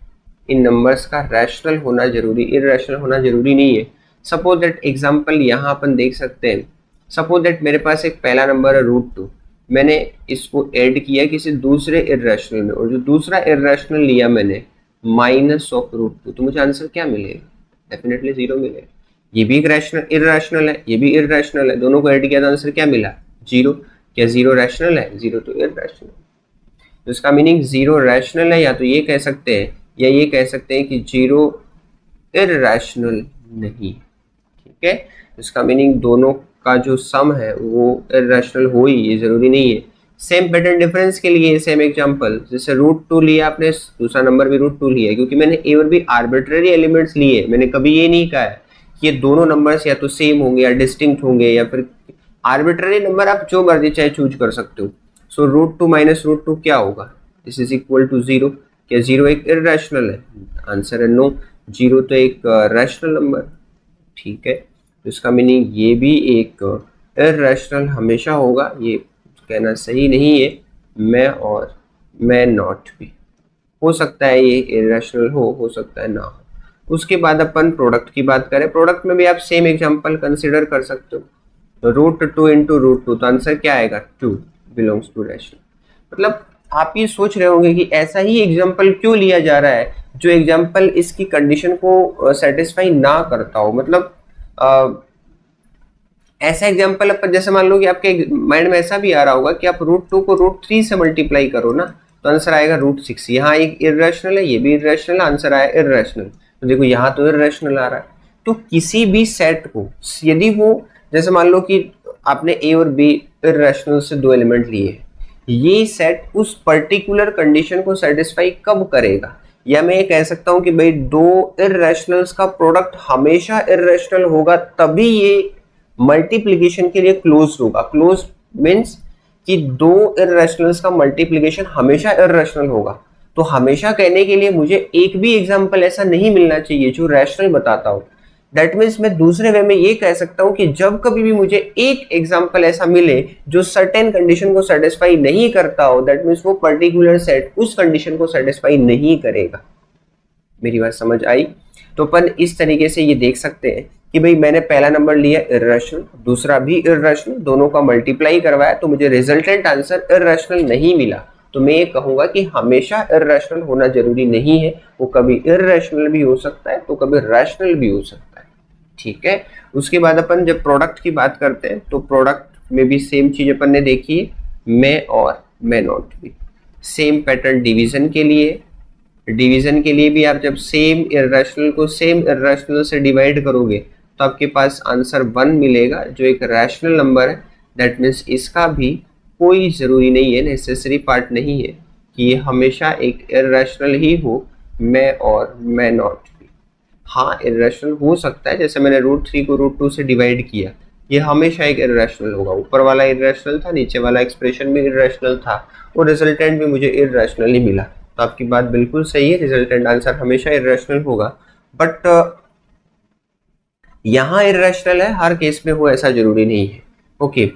S1: इन नंबर्स का रैशनल होना जरूरी, इरैशनल होना जरूरी नहीं है। सपोज दैट एग्जांपल यहाँ अपन देख सकते हैं। सपोज दैट मेरे पास एक पहला नंबर है √2, मैंने इसको ऐड किया किसी दूसरे इरैशनल में, और जो दूसरा इरैशनल लिया मैंने माइनस ऑफ √2, तो मुझे आंसर क्या मिलेगा, डेफिनेटली 0 मिलेगा। ये भी एक रैशनल इरैशनल है, ये भी इरैशनल है, दोनों को ऐड किया तो आंसर क्या मिला, 0। क्या 0 रैशनल है, 0 तो इरैशनल। तो इसका मीनिंग 0 रैशनल है, या तो ये कह सकते हैं या ये कह सकते हैं कि 0 इरैशनल नहीं। ठीक है, इसका मीनिंग दोनों का जो सम है वो इरैशनल हो ही, ये जरूरी नहीं है। सेम पैटर्न डिफरेंस के लिए सेम एग्जांपल, जैसे √2 लिया आपने, दूसरा नंबर भी √2 लिया, क्योंकि मैंने ए और बी आर्बिट्ररी एलिमेंट्स लिए। मैंने कभी ये नहीं कहा है कि ये दोनों नंबर्स या तो सेम होंगे या डिस्टिंक्ट होंगे, या फिर आर्बिट्ररी नंबर आप जो मर्जी चाहे चूज कर सकते हो। सो √2 माइनस √2 क्या होगा, दिस इज इक्वल टू 0। क्या 0 एक इरैशनल है, आंसर है नो, 0 तो एक रैशनल नंबर। ठीक है, तो इसका मीनिंग ये भी एक इरैशनल हमेशा होगा, ये कहना सही नहीं है। मैं और मैं नॉट भी हो सकता है ये इरैशनल हो सकता है ना हो। उसके बाद अपन प्रोडक्ट की बात करें। प्रोडक्ट में भी आप सेम एग्जांपल कंसिडर कर सकते हो। √2 इंटू √2, तो आंसर क्या आएगा, 2 बिलोंग्स टू रैशनल। मतलब आप ये सोच रहे होंगे कि ऐसा ही एग्जांपल क्यों लिया जा रहा है जो एग्जांपल इसकी कंडीशन को सेटिस्फाई ना करता हो। मतलब ऐसा एग्जांपल अपन, जैसे मान लो कि आपके माइंड में ऐसा भी आ रहा होगा कि आप √2 को √3 से मल्टीप्लाई करो ना, तो आंसर आएगा √6। यहाँ एक इरैशनल है, ये भी इरैशनल, आंसर आया इरैशनल। तो देखो यहाँ तो इरैशनल आ रहा है। तो किसी भी सेट को यदि वो, जैसे मान लो कि आपने ए और बी इरैशनल से दो एलिमेंट लिए, ये सेट उस पर्टिकुलर कंडीशन को सेटिस्फाई कब करेगा, या मैं ये कह सकता हूं कि भाई दो इरैशनल्स का प्रोडक्ट हमेशा इरैशनल होगा, तभी ये मल्टीप्लिकेशन के लिए क्लोज होगा। क्लोज मीन्स कि दो इरैशनल्स का मल्टीप्लिकेशन हमेशा इरैशनल होगा। तो हमेशा कहने के लिए मुझे एक भी एग्जांपल ऐसा नहीं मिलना चाहिए जो रैशनल बताता हो। दैट मीन्स मैं दूसरे वे में ये कह सकता हूं कि जब कभी भी मुझे एक एग्जांपल ऐसा मिले जो सर्टेन कंडीशन को सेटिस्फाई नहीं करता हो, दैट मीन्स वो पर्टिकुलर सेट उस कंडीशन को सेटिस्फाई नहीं करेगा। मेरी बात समझ आई? तो अपन इस तरीके से ये देख सकते हैं कि भाई मैंने पहला नंबर लिया इरैशनल, दूसरा भी इरैशनल, दोनों का मल्टीप्लाई करवाया तो मुझे रिजल्टेंट आंसर इरैशनल नहीं मिला। तो मैं ये कहूंगा कि हमेशा इरैशनल होना जरूरी नहीं है, वो कभी इरैशनल भी हो सकता है तो कभी रैशनल भी हो सकता है। ठीक है, उसके बाद अपन जब प्रोडक्ट की बात करते हैं तो प्रोडक्ट में भी सेम चीज अपन ने देखी है, मैं और मैं नॉट भी। सेम पैटर्न डिवीजन के लिए, डिवीजन के लिए भी आप जब सेम इरैशनल को सेम इरैशनल से डिवाइड करोगे तो आपके पास आंसर 1 मिलेगा जो एक रैशनल नंबर है। दैट मीन्स इसका भी कोई ज़रूरी नहीं है, नेसेसरी पार्ट नहीं है कि ये हमेशा एक इरैशनल ही हो, मैं और मैं नॉट भी। हाँ, इरैशनल हो सकता है, जैसे मैंने √3 को √2 से डिवाइड किया, ये हमेशा एक इरैशनल होगा। ऊपर वाला इरैशनल था, नीचे वाला एक्सप्रेशन भी इरैशनल था और रिजल्टेंट भी मुझे इरैशनल ही मिला। तो आपकी बात बिल्कुल सही है, रिजल्टेंट आंसर हमेशा इर्रेशनल होगा, बट यहाँ इर्रेशनल है, हर केस में हो ऐसा जरूरी नहीं है। ओके,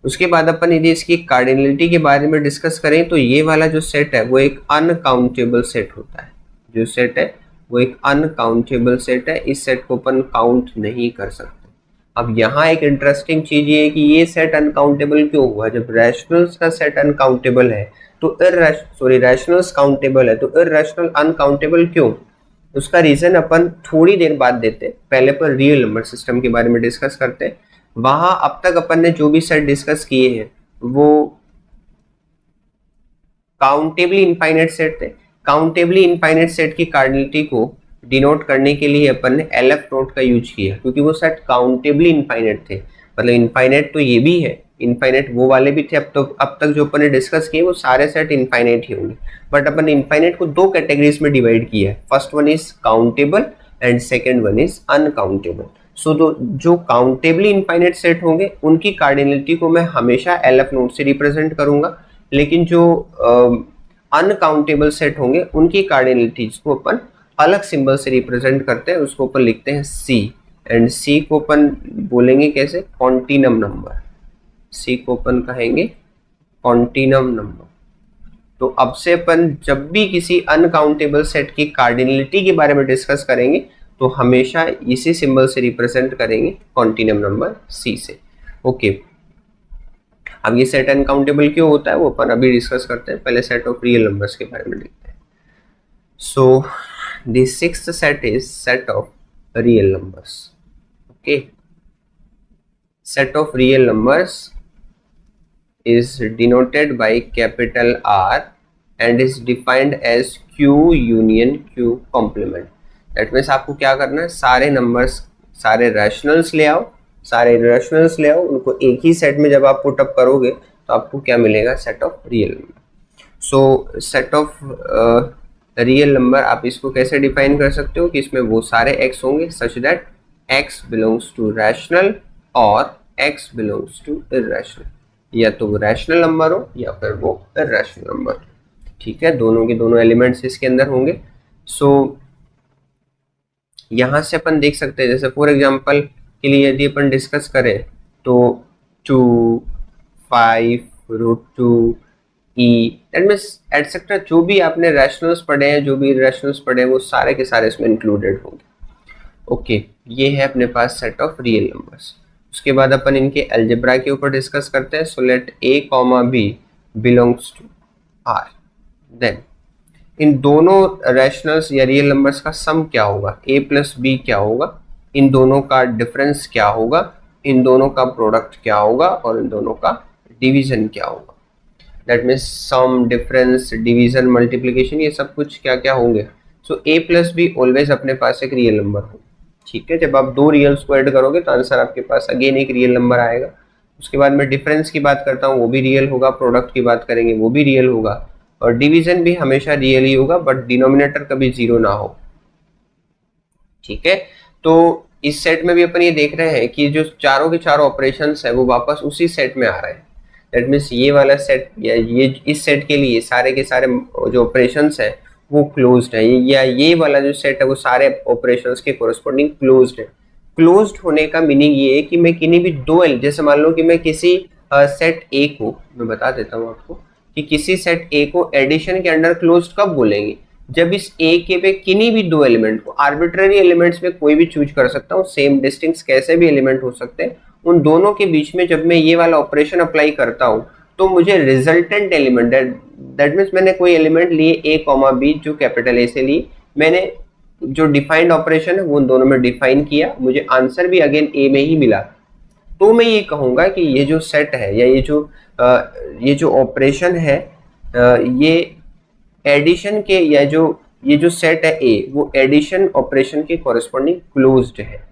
S1: उसके बाद अपन यदि इसकी कार्डिनलिटी के बारे में डिस्कस करें तो ये वाला जो सेट है वो एक अनकाउंटेबल सेट होता है। जो सेट है वो एक अनकाउंटेबल सेट है, इस सेट को अपन काउंट नहीं कर सकते। अब यहाँ एक इंटरेस्टिंग चीज ये है कि ये सेट अनकाउंटेबल क्यों हुआ? जब रैशनल्स का सेट अनकाउंटेबल है तो रैशनल्स काउंटेबल है तो इर्रेशनल अनकाउंटेबल क्यों? उसका रीजन अपन थोड़ी देर बाद देते, पहले पर रियल नंबर सिस्टम के बारे में डिस्कस करते। वहां अब तक अपन ने जो भी सेट डिस्कस किए हैं वो काउंटेबली इनफाइनाइट सेट थे। काउंटेबली इनफाइनाइट सेट की कार्डिनलिटी को डिनोट करने के लिए अपन ने एलएफ नोट का यूज किया, क्योंकि वो सेट काउंटेबली इनफाइनाइट थे। मतलब इनफाइनाइट तो ये भी है, इनफाइनाइट वो वाले भी थे। अब तक जो अपन ने डिस्कस किए वो सारे सेट इनफाइनाइट ही होंगे, बट अपन ने इनफाइनाइट को दो कैटेगरीज में डिवाइड किया है। First one is countable and second one is uncountable. So जो काउंटेबली इनफाइनाइट सेट होंगे उनकी कार्डिनलिटी को मैं हमेशा एलएफ नोट से रिप्रेजेंट करूंगा, लेकिन जो अनकाउंटेबल सेट होंगे उनकी कार्डिनलिटीज को अपन अलग सिंबल से रिप्रेजेंट करते हैं, उसको अपन लिखते हैं सी। एंड सी को अपन बोलेंगे कैसे? Continuum number. सी को अपन कहेंगे कॉन्टिनम नंबर। तो अब से अपन जब भी किसी अनकाउंटेबल सेट की कार्डिनलिटी के बारे में डिस्कस करेंगे तो हमेशा इसी सिंबल से रिप्रेजेंट करेंगे, कॉन्टिनम नंबर सी से। ओके, अब ये सेट अनकाउंटेबल क्यों होता है वो अपन अभी डिस्कस करते हैं, पहले सेट ऑफ रियल नंबर्स के बारे में देखते हैं। So the sixth set is set of real numbers. Okay, set of real numbers is denoted by capital R and is defined as Q union Q complement. That means आपको क्या करना है, सारे नंबर्स, सारे रैशनल्स ले आओ, सारे इरेशनल्स ले आओ, उनको एक ही सेट में जब आप पुट अप करोगे तो आपको क्या मिलेगा? Set of real number. So set of real number आप इसको कैसे डिफाइन कर सकते हो कि इसमें वो सारे x होंगे such that x belongs to rational और x बिलोंग्स टू इर्रेशनल, या तो वो रैशनल नंबर हो या फिर वो इर्रेशनल नंबर। ठीक है, दोनों के दोनों एलिमेंट्स इसके अंदर होंगे। सो यहां से अपन देख सकते हैं, जैसे फॉर एग्जांपल के लिए यदि अपन डिस्कस करें तो 2, 5, √2 e दैट मींस एटसेट्रा, जो भी आपने रैशनल्स पढ़े हैं, जो भी इर्रेशनल्स पढ़े हैं, वो सारे के सारे इसमें इंक्लूडेड होंगे। ओके, ये है अपने पास सेट ऑफ रियल नंबर्स। उसके बाद अपन इनके अलजेब्रा के ऊपर डिस्कस करते हैं। So let a, b belongs to R, then इन दोनों रैशनल्स या रियल नंबर्स का सम क्या होगा? a प्लस b क्या होगा? इन दोनों का डिफरेंस क्या होगा? इन दोनों का प्रोडक्ट क्या होगा? और इन दोनों का डिवीजन क्या होगा? That means sum, difference, division, multiplication, ये सब कुछ क्या क्या होंगे? So a plus b always अपने पास एक रियल नंबर होगा। ठीक है, जब आप दो रियल्स को ऐड करोगे तो आंसर आपके पास अगेन एक रियल नंबर आएगा। उसके बाद में डिफरेंस की बात करता हूँ, वो भी रियल होगा, प्रोडक्ट की बात करेंगे वो भी रियल होगा, और डिवीजन भी हमेशा रियल ही होगा, बट डिनोमिनेटर कभी जीरो ना हो। ठीक है, तो इस सेट में भी अपन ये देख रहे हैं कि जो चारों के चारों ऑपरेशंस है वो वापस उसी सेट में आ रहे हैं। दैट मीन्स ये वाला सेट या ये इस सेट के लिए सारे के सारे जो ऑपरेशंस है वो क्लोज्ड है, या ये वाला जो सेट है वो सारे ऑपरेशंस के कोरस्पॉन्डिंग क्लोज्ड है। क्लोज्ड होने का मीनिंग ये है कि मैं किन्हीं भी दो, जैसे मान लो कि मैं किसी सेट ए को, मैं बता देता हूँ आपको कि किसी सेट ए को एडिशन के अंडर क्लोज्ड कब बोलेंगे? जब इस ए के पे किन्हीं भी दो एलिमेंट को, आर्बिट्ररी एलिमेंट्स में कोई भी चूज कर सकता हूँ, सेम डिस्टिंक्ट कैसे भी एलिमेंट हो सकते हैं, उन दोनों के बीच में जब मैं ये वाला ऑपरेशन अप्लाई करता हूँ तो मुझे रिजल्टेंट एलिमेंट, दैट मीन्स मैंने कोई एलिमेंट लिए a, b जो कैपिटल ए से लिए, मैंने जो डिफाइंड ऑपरेशन है वो उन दोनों में डिफाइन किया, मुझे आंसर भी अगेन a में ही मिला, तो मैं ये कहूंगा कि ये जो सेट है या ये जो ऑपरेशन है ये एडिशन के, या ये जो सेट है a वो एडिशन ऑपरेशन के कॉरेस्पॉन्डिंग क्लोज्ड है।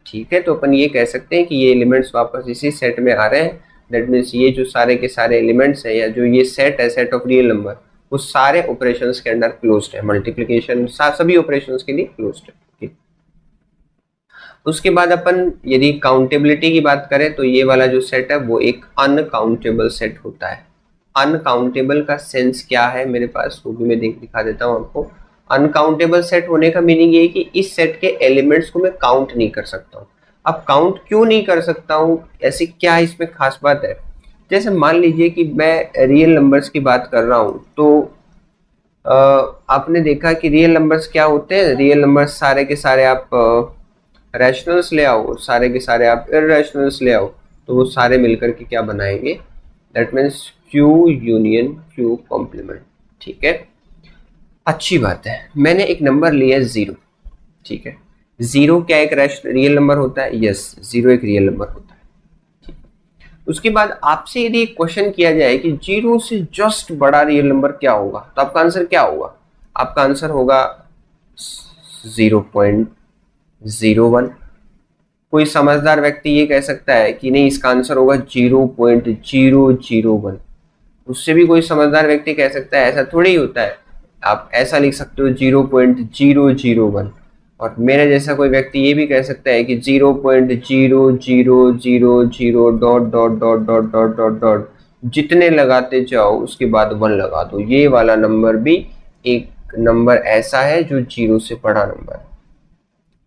S1: ठीक है, तो अपन ये कह सकते हैं कि ये एलिमेंट्स वापस इसी सेट में आ रहे हैं। दैट मीन्स ये जो सारे के सारे एलिमेंट्स हैं या जो ये सेट है, सेट ऑफ रियल नंबर, वो सारे ऑपरेशंस के अंडर क्लोज्ड है, मल्टीप्लिकेशन सभी ऑपरेशंस के लिए क्लोज्ड है। ठीक, उसके बाद अपन यदि काउंटेबिलिटी की बात करें तो ये वाला जो सेट है वो एक अनकाउंटेबल सेट होता है। अनकाउंटेबल का सेंस क्या है मेरे पास, वो भी मैं दिखा देता हूँ आपको। अनकाउंटेबल सेट होने का मीनिंग ये है कि इस सेट के एलिमेंट्स को मैं काउंट नहीं कर सकता हूँ। अब काउंट क्यों नहीं कर सकता हूँ, ऐसी क्या इसमें खास बात है? जैसे मान लीजिए कि मैं रियल नंबर्स की बात कर रहा हूँ, तो आपने देखा कि रियल नंबर्स क्या होते हैं। रियल नंबर्स सारे के सारे आप रैशनल्स ले आओ, सारे के सारे आप इररेशनल्स ले आओ, तो वो सारे मिलकर के क्या बनाएंगे, that means Q union Q complement. ठीक है, अच्छी बात है। मैंने एक नंबर लिया 0, ठीक है। 0 क्या एक रियल नंबर होता है? यस, 0 एक रियल नंबर होता है। ठीक। उसके बाद आपसे यदि एक क्वेश्चन किया जाए कि 0 से जस्ट बड़ा रियल नंबर क्या होगा, तो आपका आंसर क्या होगा? आपका आंसर होगा 0.01। कोई समझदार व्यक्ति ये कह सकता है कि नहीं, इसका आंसर होगा 0.001। उससे भी कोई समझदार व्यक्ति कह सकता है ऐसा थोड़ी होता है, आप ऐसा लिख सकते हो 0.001। और मेरे जैसा कोई व्यक्ति ये भी कह सकता है कि 0.0000 dot dot dot dot dot dot dot, जितने लगाते जाओ उसके बाद 1 लगा दो। ये वाला नंबर भी एक नंबर ऐसा है जो 0 से बड़ा नंबर है।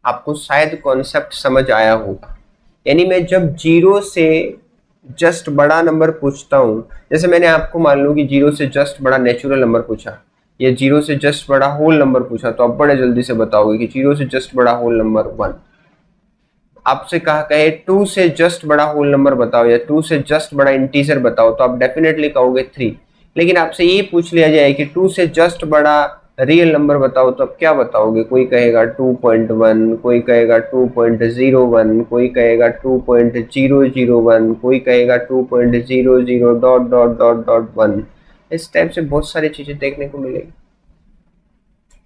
S1: आपको शायद कॉन्सेप्ट समझ आया होगा। यानी मैं जब 0 से जस्ट बड़ा नंबर पूछता हूँ, जैसे मैंने आपको मान लो कि 0 से जस्ट बड़ा नेचुरल नंबर पूछा या 0 से जस्ट बड़ा होल नंबर पूछा, तो आप बड़े जल्दी से बताओगे कि 0 से जस्ट बड़ा होल नंबर 1। आपसे कहे 2 से जस्ट बड़ा होल नंबर बताओ या 2 से जस्ट बड़ा इंटीजर बताओ, तो आप डेफिनेटली कहोगे 3। लेकिन आपसे ये पूछ लिया जाए कि 2 से जस्ट बड़ा रियल नंबर बताओ, तो अब क्या बताओगे? कोई कहेगा 2.1, कोई कहेगा 2.01, कोई कहेगा 2.001, कोई कहेगा 2.00 डॉट डॉट डॉट डॉट 1। इस टाइप से बहुत सारी चीजें देखने को मिलेगी।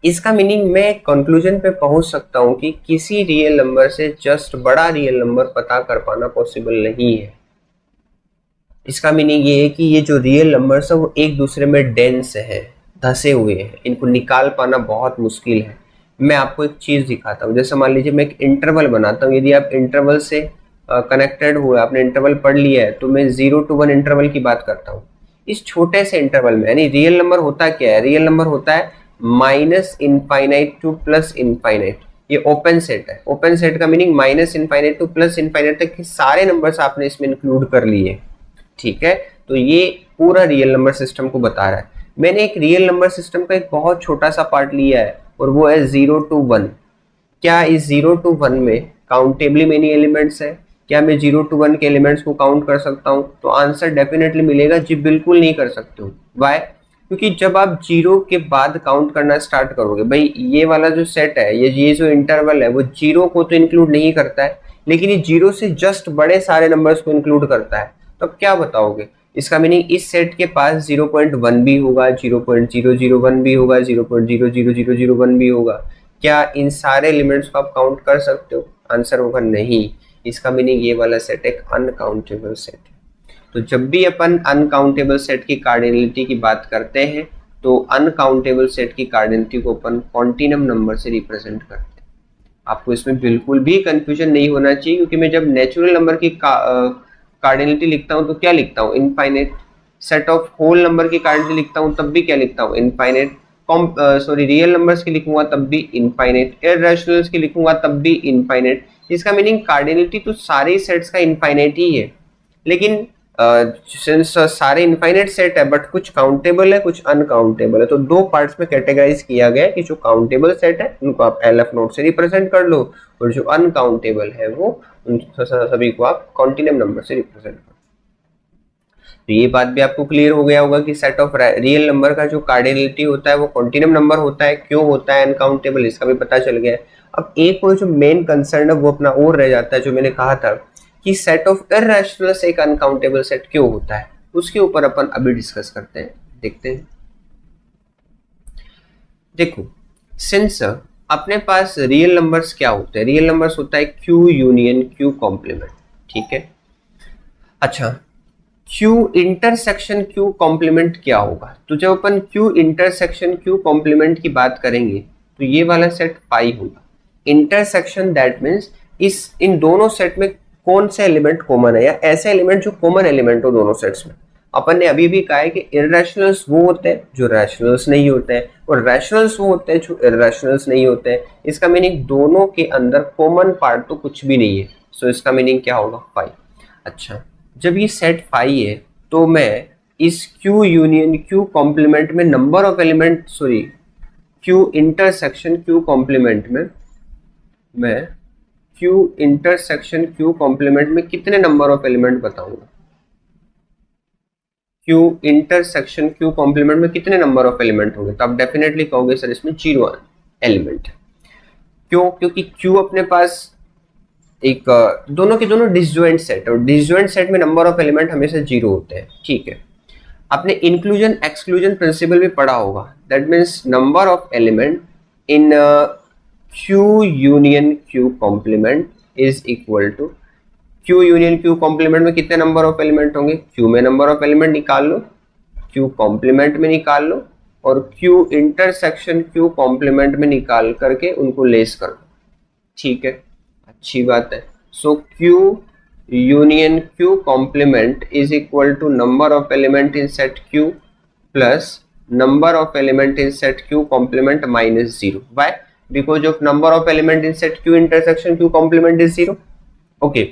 S1: इसका मीनिंग मैं कंक्लूजन पे पहुंच सकता हूं कि किसी रियल नंबर से जस्ट बड़ा रियल नंबर पता कर पाना पॉसिबल नहीं है। इसका मीनिंग ये है कि ये जो रियल नंबर्स है वो एक दूसरे में डेंस है, धसे हुए हैं, इनको निकाल पाना बहुत मुश्किल है। मैं आपको एक चीज दिखाता हूँ। जैसे मान लीजिए मैं एक इंटरवल बनाता हूँ, यदि आप इंटरवल से कनेक्टेड हुए, आपने इंटरवल पढ़ लिया है, तो मैं 0 to 1 इंटरवल की बात करता हूँ। इस छोटे से इंटरवल में यानी रियल नंबर होता क्या है? रियल नंबर होता है -इनफाइनाइट टू +इनफाइनाइट। ये ओपन सेट है। ओपन सेट का मीनिंग -इनफाइनाइट टू +इनफाइनाइट तक के सारे नंबर्स आपने इसमें इंक्लूड कर लिए। ठीक है, तो ये पूरा रियल नंबर सिस्टम को बता रहा है। मैंने एक रियल नंबर सिस्टम का एक बहुत छोटा सा पार्ट लिया है और वो है 0 to 1। क्या इस 0 to 1 में काउंटेबली मेनी एलिमेंट्स है? क्या मैं 0 to 1 के एलिमेंट्स को काउंट कर सकता हूँ? तो आंसर डेफिनेटली मिलेगा जी, बिल्कुल नहीं कर सकते हो। वाई? क्योंकि जब आप 0 के बाद काउंट करना स्टार्ट करोगे, भाई ये वाला जो सेट है, ये जो इंटरवल है, वो 0 को तो इंक्लूड नहीं करता है, लेकिन ये 0 से जस्ट बड़े सारे नंबर्स को इंक्लूड करता है। तो क्या बताओगे? इसका मीनिंग इस सेट के पास 0.1 भी होगा, 0.001 भी होगा, 0.00001 भी होगा। क्या इन सारे एलिमेंट्स को आप काउंट कर सकते हो? आंसर होगा नहीं। इसका मीनिंग ये वाला सेट एक अनकाउंटेबल सेट है। तो जब भी अपन अनकाउंटेबल सेट की कार्डिनलिटी की बात करते हैं, तो अनकाउंटेबल सेट की कार्डिनलिटी को अपन कॉन्टिनम नंबर से रिप्रेजेंट करते हैं। आपको इसमें बिल्कुल भी कंफ्यूजन नहीं होना चाहिए, क्योंकि मैं जब नेचुरल नंबर की कार्डिनलिटी लिखता हूं तो क्या लिखता हूं? Infinite. Set of whole number की कार्डिनलिटी लिखता हूं तब भी क्या लिखता हूं? इनफाइनाइट। रियल नंबर्स की लिखूंगा तब भी इनफाइनाइट, इररेशनल्स की लिखूंगा तब भी इनफाइनाइट। इसका मीनिंग कार्डिनलिटी तो सारे सेट्स का इनफाइनाइट ही है, लेकिन सिंस सारे इनफाइनाइट सेट है, बट कुछ काउंटेबल है, कुछ अनकाउंटेबल है। तो दो पार्ट्स में कैटेगराइज किया गया है कि जो काउंटेबल सेट है उनको आप एलएफ नोट से रिप्रेजेंट कर लो, और जो अनकाउंटेबल है वो उन सभी को आप कॉन्टिनम नंबर से रिप्रेजेंट करो। तो ये बात भी आपको क्लियर हो गया होगा कि सेट ऑफ रियल नंबर का जो कार्डिनलिटी होता है वो कॉन्टिनम नंबर होता है। क्यों होता है अनकाउंटेबल, इसका भी पता चल गया है। अब एक और जो मेन कंसर्न है वो अपना और रह जाता है, जो मैंने कहा था कि सेट ऑफ इररेशनल्स एक अनकाउंटेबल सेट क्यों होता है, उसके ऊपर अपन अभी डिस्कस करते हैं, देखते हैं। देखो, सिंस अपने पास रियल नंबर्स क्या होते हैं? रियल नंबर्स होता है क्यू यूनियन क्यू कॉम्प्लीमेंट। ठीक है, अच्छा, क्यू इंटरसेक्शन क्यू कॉम्प्लीमेंट क्या होगा? तो जब upon Q intersection Q complement की बात करेंगे तो ये वाला सेट पाई होगा। इंटरसेक्शन दैट मीन्स इन दोनों सेट में कौन सा एलिमेंट कॉमन है, या ऐसे एलिमेंट जो कॉमन एलिमेंट हो दोनों सेट्स में। अपन ने अभी भी कहा है कि इर्रेशनल्स वो होते हैं जो रैशनल्स नहीं होते हैं और रैशनल्स वो होते हैं जो इर्रेशनल्स नहीं होते हैं। इसका मीनिंग दोनों के अंदर कॉमन पार्ट तो कुछ भी नहीं है। सो इसका मीनिंग क्या होगा, फाई। अच्छा, जब ये सेट फाई है तो मैं इस Q यूनियन Q कॉम्प्लीमेंट में number of element Q intersection Q complement में मैं Q इंटरसेक्शन Q कॉम्प्लीमेंट में कितने नंबर ऑफ एलिमेंट बताऊंगा। Q इंटरसेक्शन Q कॉम्प्लीमेंट में कितने नंबर ऑफ एलिमेंट होंगे, तो आप डेफिनेटली कहोगे सर इसमें 0 एलिमेंट। क्यों? क्योंकि Q अपने पास एक दोनों के दोनों डिसजॉइंट सेट, और डिसजॉइंट सेट में नंबर ऑफ एलिमेंट हमेशा 0 होते हैं। ठीक है, आपने इंक्लूजन एक्सक्लूजन प्रिंसिपल भी पढ़ा होगा। That means number of element in Q union Q complement is equal to Q union Q complement में कितने नंबर ऑफ एलिमेंट होंगे, Q में नंबर ऑफ एलिमेंट निकाल लो, Q कॉम्प्लीमेंट में निकाल लो और Q इंटरसेक्शन Q कॉम्प्लीमेंट में निकाल करके उनको लेस कर दो। ठीक है, अच्छी बात है। So Q union Q complement is equal to number of element in set Q plus number of element in set Q complement minus 0. Why? Because of number of element in set Q intersection Q complement is 0. Okay.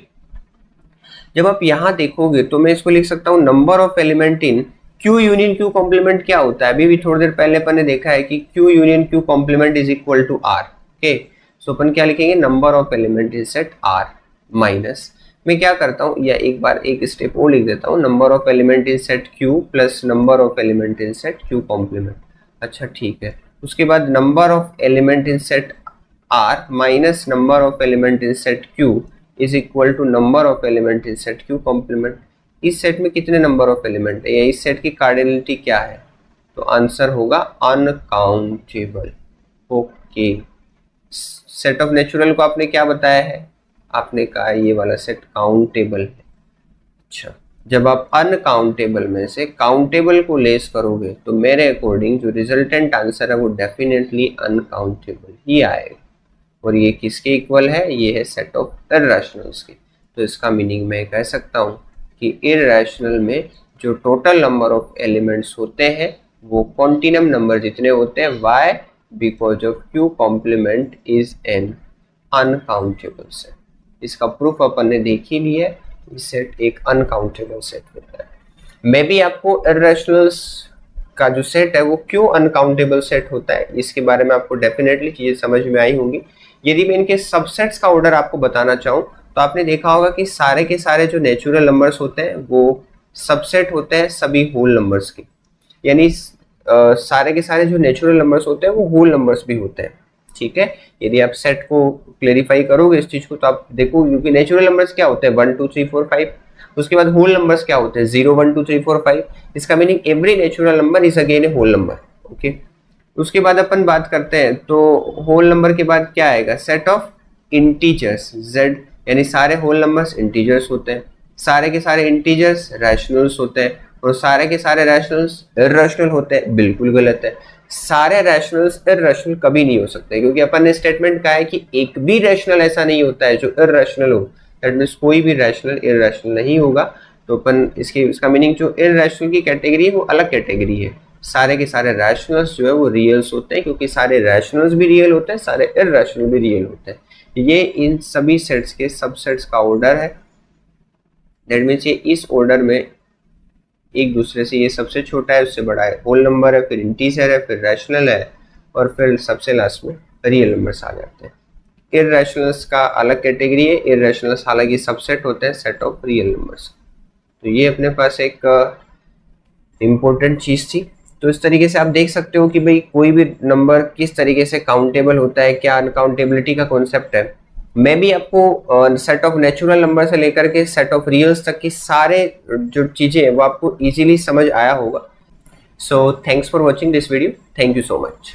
S1: जब आप यहाँ देखोगे तो मैं इसको लिख सकता हूँ number of element in Q union Q complement क्या होता है, अभी भी थोड़ी देर पहले अपन ने देखा है कि Q union Q complement is equal to R। Okay, so अपन क्या लिखेंगे, number of element in set R minus, मैं क्या करता हूँ या एक बार एक स्टेप और लिख देता हूँ, number of element in set Q plus number of element in set Q complement. अच्छा ठीक है, उसके बाद number of element in set R minus number of element in set Q is equal to number of element in set Q complement. इस सेट में कितने नंबर ऑफ एलिमेंट है या इस सेट की कार्डिनलिटी क्या है, तो आंसर होगा uncountable. Okay, set of natural को आपने क्या बताया है, आपने कहा ये वाला सेट काउंटेबल है। अच्छा, जब आप अनकाउंटेबल में से काउंटेबल को लेस करोगे तो मेरे अकॉर्डिंग जो रिजल्टेंट आंसर है वो डेफिनेटली अनकाउंटेबल ही आएगा, और ये किसके इक्वल है, ये है सेट ऑफ इर्रेशनल्स के। तो इसका मीनिंग मैं कह सकता हूँ कि इर्रेशनल में जो टोटल नंबर ऑफ एलिमेंट्स होते हैं वो कॉन्टिनम नंबर जितने होते हैं। Why? Because of Q complement is an uncountable set. इसका प्रूफ अपन ने देख ही लिया है, इस सेट एक अनकाउंटेबल सेट होता है। मे बी आपको इर्रेशनल्स का जो सेट है वो क्यों अनकाउंटेबल सेट होता है इसके बारे में आपको डेफिनेटली चीजें समझ में आई होंगी। यदि मैं इनके सबसेट्स का ऑर्डर आपको बताना चाहूँ तो आपने देखा होगा कि सारे के सारे जो नेचुरल नंबर्स होते हैं वो सबसेट होते हैं सभी होल नंबर्स के, यानी सारे के सारे जो नेचुरल नंबर्स होते हैं वो होल नंबर्स भी होते हैं। ठीक है, यदि आप सेट को क्लेरिफाई करोगे इस चीज को तो आप देखोगे, क्योंकि नेचुरल नंबर्स क्या होते हैं 1 2 3 4 5, उसके बाद होल नंबर्स क्या होते हैं 0 1 2 3 4 5। इसका meaning every natural number is again a whole number. Okay, उसके बाद अपन बात करते हैं तो होल नंबर के बाद क्या आएगा, सेट ऑफ इंटीजर्स z, यानी सारे होल नंबर्स इंटीजर्स होते हैं, सारे के सारे इंटीजर्स रैशनल्स होते हैं और सारे के सारे रैशनल्स इर्रेशनल होते हैं। बिल्कुल गलत है, सारे रैशनल्स इर्रेशनल कभी नहीं हो सकते, क्योंकि अपन ने स्टेटमेंट कहा है कि एक भी रैशनल ऐसा नहीं होता है जो इर्रेशनल हो। दैट मींस कोई भी रैशनल इर्रेशनल नहीं होगा। तो अपन इसका मीनिंग जो इर्रेशनल की कैटेगरी है वो अलग कैटेगरी है। सारे के सारे रैशनल्स जो है वो रियल्स होते हैं, क्योंकि सारे रैशनल्स भी रियल होते हैं, सारे इर्रेशनल भी रियल होते हैं। ये इन सभी सेट्स के सबसेट्स का ऑर्डर है। दैट मीन्स ये इस ऑर्डर में एक दूसरे से, ये सबसे छोटा है उससे बड़ा है, होल नंबर है, फिर इंटीजर है, फिर रैशनल है और फिर सबसे लास्ट में रियल नंबर्स आ जाते हैं। इर्रेशनल्स का अलग कैटेगरी है, इर्रेशनल्स हालांकि सबसेट होते हैं सेट ऑफ रियल नंबर्स। तो ये अपने पास एक इम्पोर्टेंट चीज़ थी। तो इस तरीके से आप देख सकते हो कि भाई कोई भी नंबर किस तरीके से काउंटेबल होता है, क्या अनकाउंटेबिलिटी का कॉन्सेप्ट है। मैं भी आपको सेट ऑफ नेचुरल नंबर से लेकर के सेट ऑफ रियल्स तक की सारे जो चीज़ें हैं वो आपको इजीली समझ आया होगा। So thanks for watching this video, thank you so much.